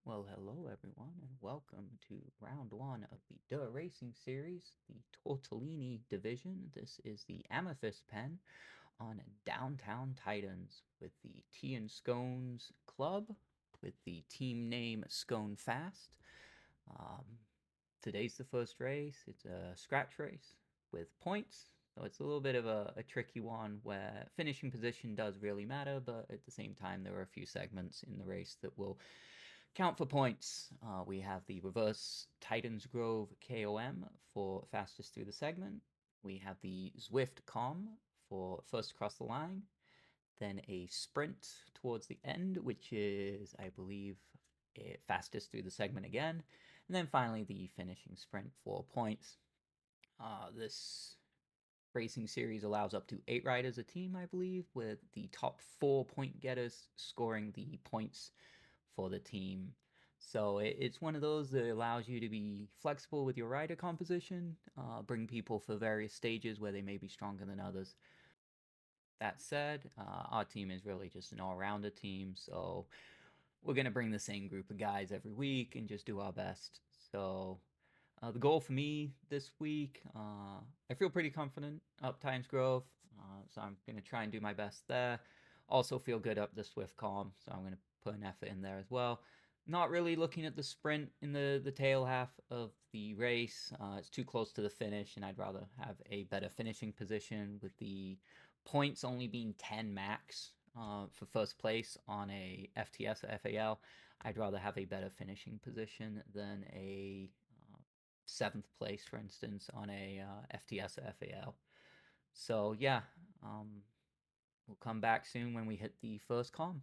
Well, hello everyone, and welcome to round one of the Dirt Racing Series, the Tortellini division. This is the Amethyst pen on Downtown Titans with the Tea and Scones club, with the team name Scone Fast. Um, Today's the first race. It's a scratch race with points, so it's a little bit of a tricky one where finishing position does really matter, but at the same time, there are a few segments in the race that will count for points. We have the reverse Titans Grove KoM for fastest through the segment. We have the Zwift KoM for first across the line. Then a sprint towards the end, which is, I believe, fastest through the segment again. And then finally the finishing sprint for points. This racing series allows up to 8 riders a team, I believe, with the top 4 point getters scoring the points for the team. So it's one of those that allows you to be flexible with your rider composition, bring people for various stages where they may be stronger than others. That said, our team is really just an all-rounder team, so we're going to bring the same group of guys every week and just do our best. So the goal for me this week, I feel pretty confident up Titans Grove, so I'm going to try and do my best there. Also feel good up the Zwift KoM, so I'm going to put an effort in there as well. Not really looking at the sprint in the tail half of the race. It's too close to the finish, and I'd rather have a better finishing position with the points only being 10 max for first place on a FTS or FAL. I'd rather have a better finishing position than a seventh place, for instance, on a FTS or FAL. So yeah, um, we'll come back soon when we hit the first KoM.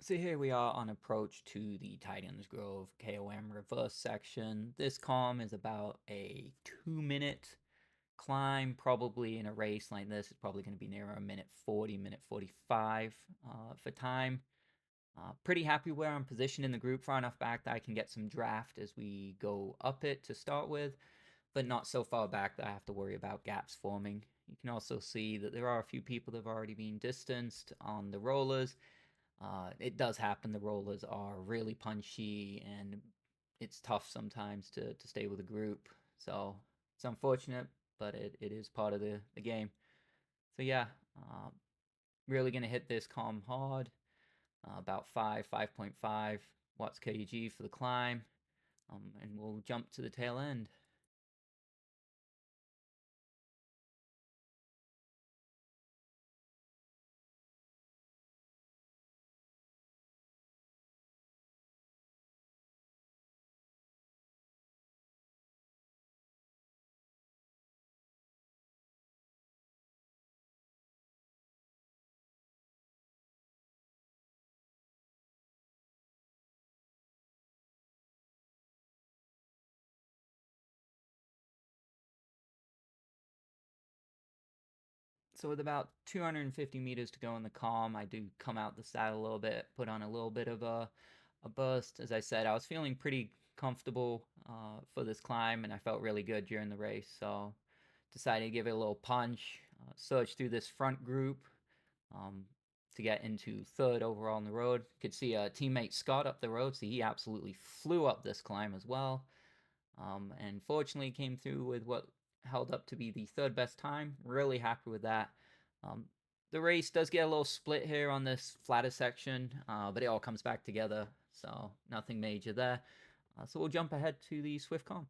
So here we are on approach to the Titans KoM Reverse section. This KoM is about a 2-minute climb. Probably in a race like this, it's probably going to be near a minute 40, minute 45 for time. Pretty happy where I'm positioned in the group, far enough back that I can get some draft as we go up it to start with, but not so far back that I have to worry about gaps forming. You can also see that there are a few people that have already been distanced on the rollers. It does happen. The rollers are really punchy, and it's tough sometimes to stay with a group. So it's unfortunate, but it is part of the game. So yeah, really going to hit this KoM hard. About 5.5 watts kg for the climb. And we'll jump to the tail end. So with about 250 meters to go in the KoM, I do come out the saddle a little bit, put on a little bit of a burst. As I said, I was feeling pretty comfortable for this climb, and I felt really good during the race. So decided to give it a little punch, surge through this front group um, to get into third overall on the road. Could see a teammate Scott up the road, so he absolutely flew up this climb as well. And fortunately came through with what held up to be the third best time. Really happy with that. Um, the race does get a little split here on this flatter section, but it all comes back together, so nothing major there. So we'll jump ahead to the Zwift KoM.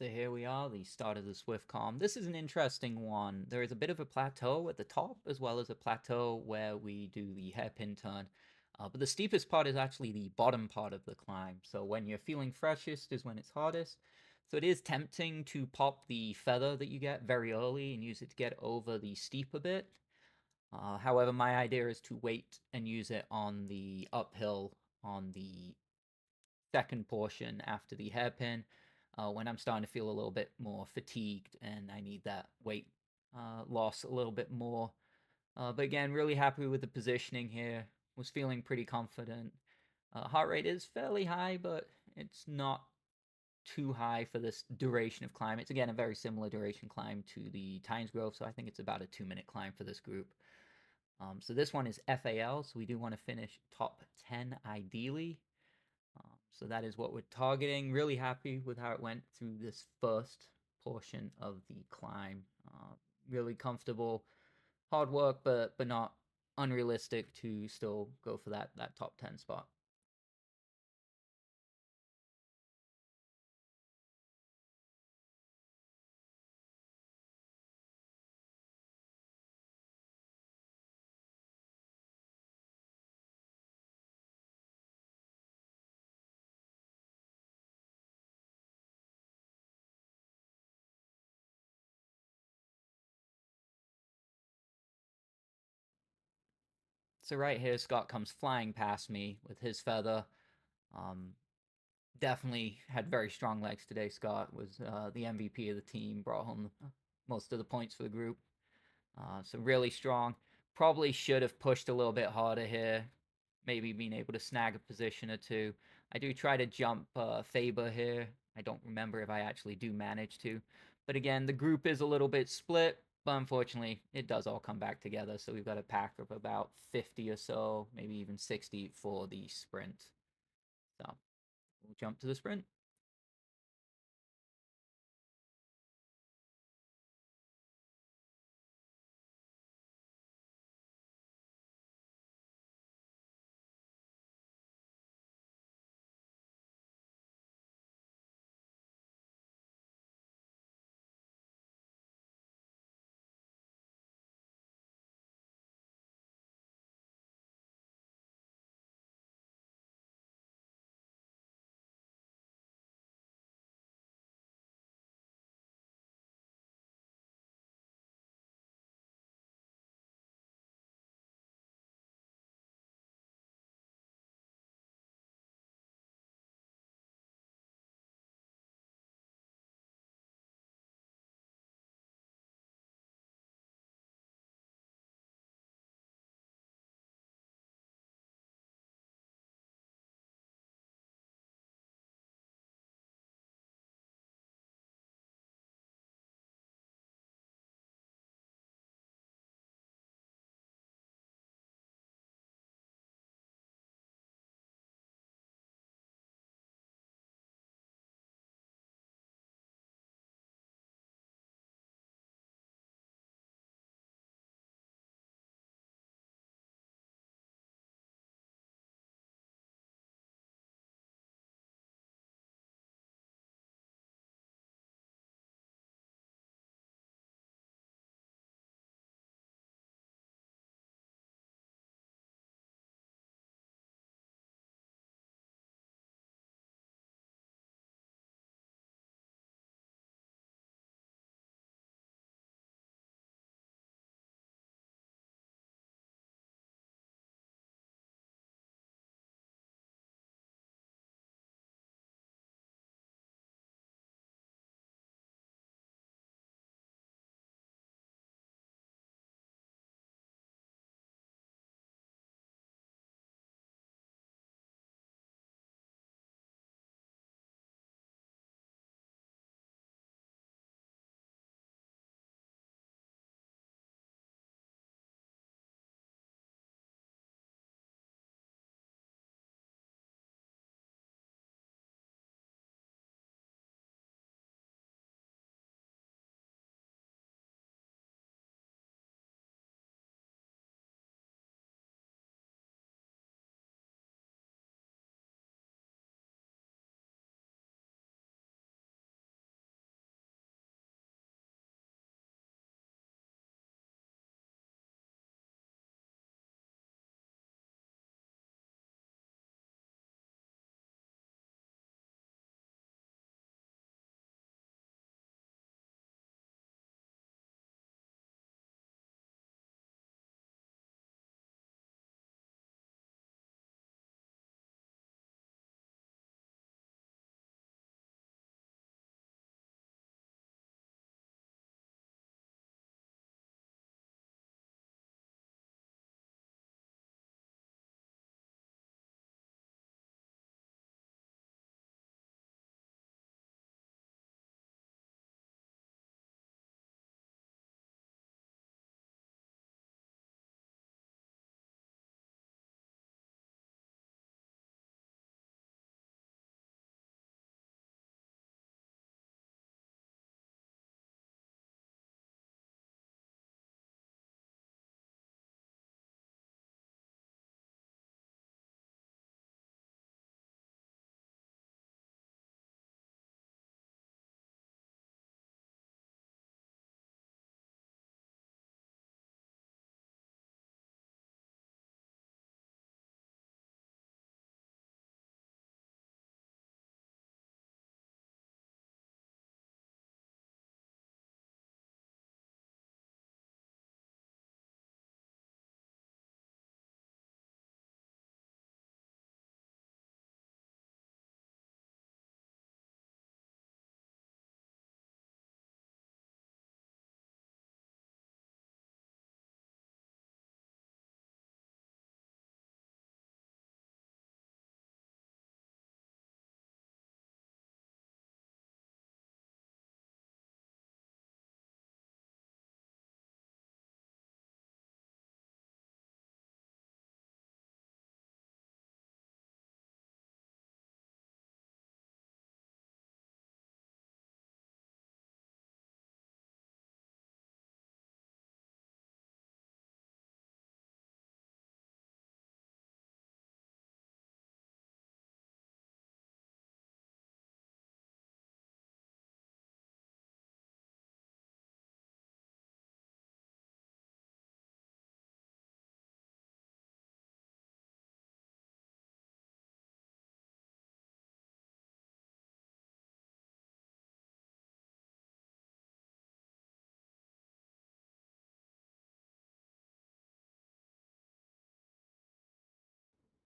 So here we are, the start of the Zwift KoM. This is an interesting one. There is a bit of a plateau at the top, as well as a plateau where we do the hairpin turn. But the steepest part is actually the bottom part of the climb. So when you're feeling freshest is when it's hardest. So it is tempting to pop the feather that you get very early and use it to get over the steep a bit. However, my idea is to wait and use it on the uphill on the second portion after the hairpin, when I'm starting to feel a little bit more fatigued and I need that weight loss a little bit more. But again, really happy with the positioning here. Was feeling pretty confident. Heart rate is fairly high, but it's not too high for this duration of climb. It's again a very similar duration climb to the Titans Grove, so I think it's about a 2-minute climb for this group. So this one is FAL, so we do want to finish top 10 ideally. So that is what we're targeting. Really happy with how it went through this first portion of the climb. Really comfortable, hard work, but not unrealistic to still go for that top 10 spot. So right here, Scott comes flying past me with his feather. Um, Definitely had very strong legs today. Scott was the MVP of the team, brought home most of the points for the group. So really strong. Probably should have pushed a little bit harder here. Maybe being able to snag a position or two. I do try to jump Faber here. I don't remember if I actually do manage to. But again, the group is a little bit split. But unfortunately, it does all come back together. So we've got a pack of about 50 or so, maybe even 60 for the sprint. So we'll jump to the sprint.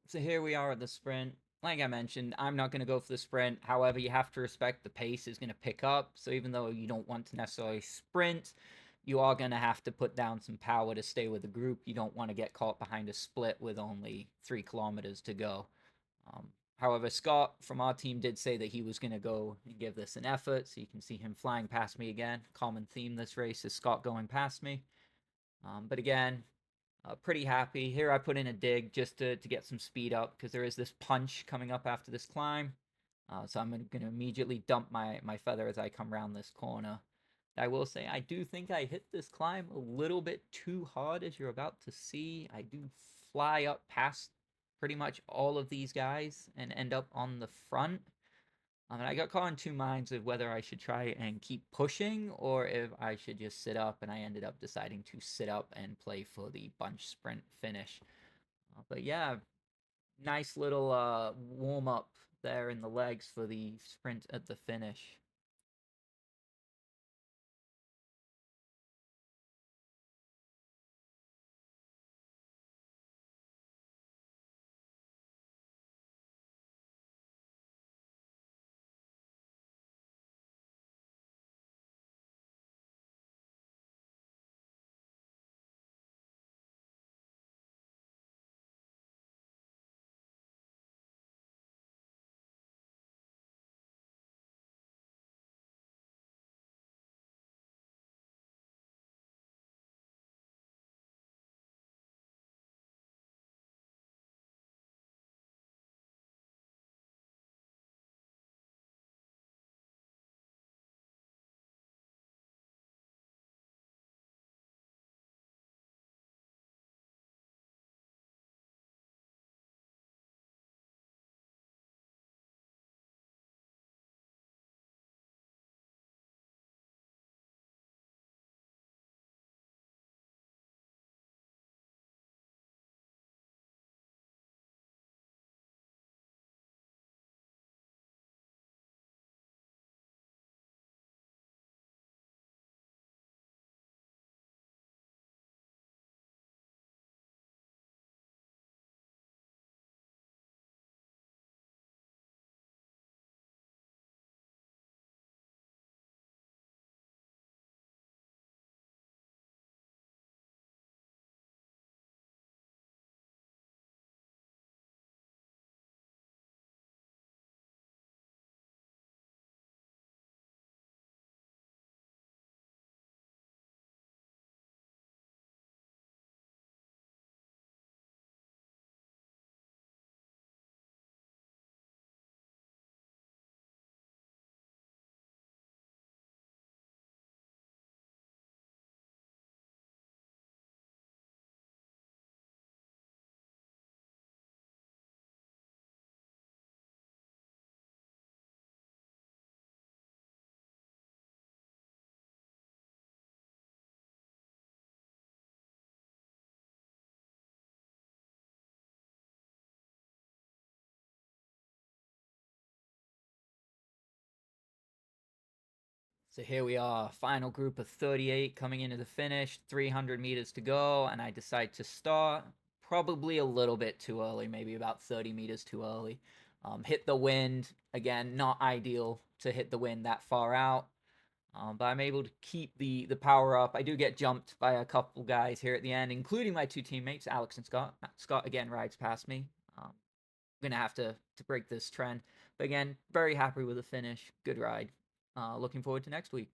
So here we are at the sprint. Like I mentioned, I'm not going to go for the sprint. However, you have to respect the pace is going to pick up. So even though you don't want to necessarily sprint, you are going to have to put down some power to stay with the group. You don't want to get caught behind a split with only 3 kilometers to go. Um, However, Scott from our team did say that he was going to go and give this an effort. So you can see him flying past me again. Common theme this race is Scott going past me. But again, pretty happy. Here I put in a dig just to get some speed up because there is this punch coming up after this climb. So I'm going to immediately dump my feather as I come around this corner. I will say I do think I hit this climb a little bit too hard, as you're about to see. I do fly up past pretty much all of these guys and end up on the front. And I got caught in two minds of whether I should try and keep pushing or if I should just sit up, and I ended up deciding to sit up and play for the bunch sprint finish. But yeah, nice little warm up there in the legs for the sprint at the finish. So here we are, final group of 38 coming into the finish, 300 meters to go, and I decide to start probably a little bit too early, maybe about 30 meters too early. Hit the wind, again, not ideal to hit the wind that far out, but I'm able to keep the power up. I do get jumped by a couple guys here at the end, including my two teammates, Alex and Scott. Scott, again, rides past me. I'm going to have to break this trend. But again, very happy with the finish. Good ride. Looking forward to next week.